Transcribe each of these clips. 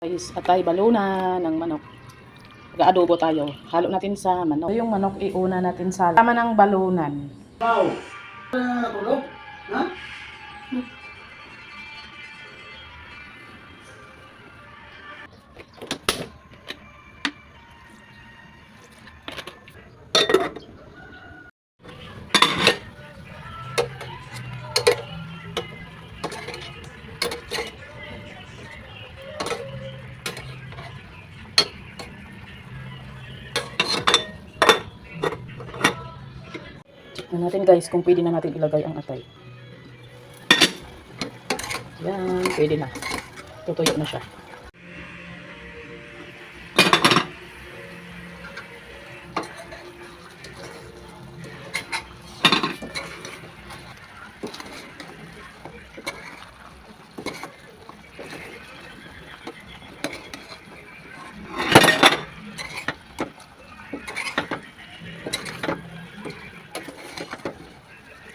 Guys, atay baluna ng manok. Mag-adobo tayo. Halo natin sa manok. Yung manok iuna natin sa tama ng balunan. Wow. Tulog? Ha? Tignan natin guys kung pwede na natin ilagay ang atay. Yan, pwede na. Tutuyo na siya.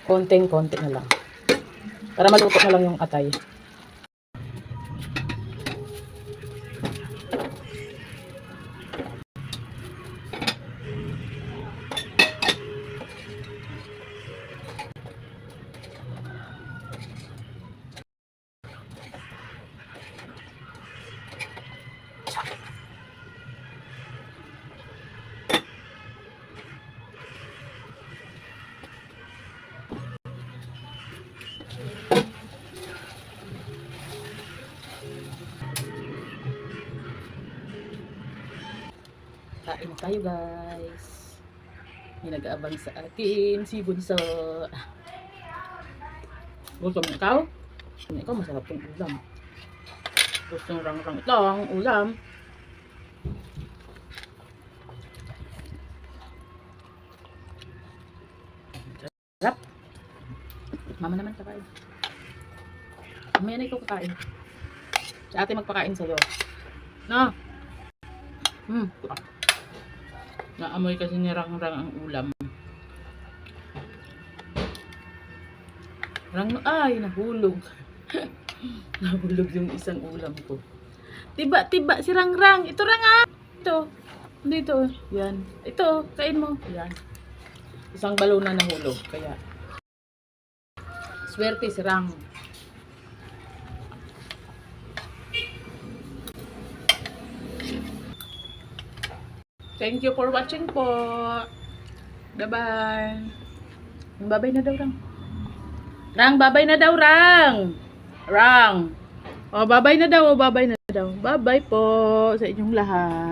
Konting-konti na lang. Para maluto na lang yung atay. Kain na tayo guys. May nag-aabang sa atin si Bunso. Gusto mo ikaw? Ikaw masarap yung ulam. Gusto ng rang-rang ito ang ulam. Sarap. Mama naman kakain. Mamaya na ikaw kakain. Si ate magpakain sa'yo. No? Naamoy kasi ni Rang-Rang ang ulam. Ay, nahulog. Nahulog yung isang ulam ko. Tiba-tiba si Rang-Rang. Ito Rang. Ito. Dito. Yan. Ito. Kain mo. Yan. Isang balon na nahulog. Kaya swerte si Rang. Thank you for watching po. Bye-bye. Babay na daw, Rang. Rang, babay na daw, Rang. Rang. Oh, babay na daw, babay na daw. Bye-bye po sa inyong lahat.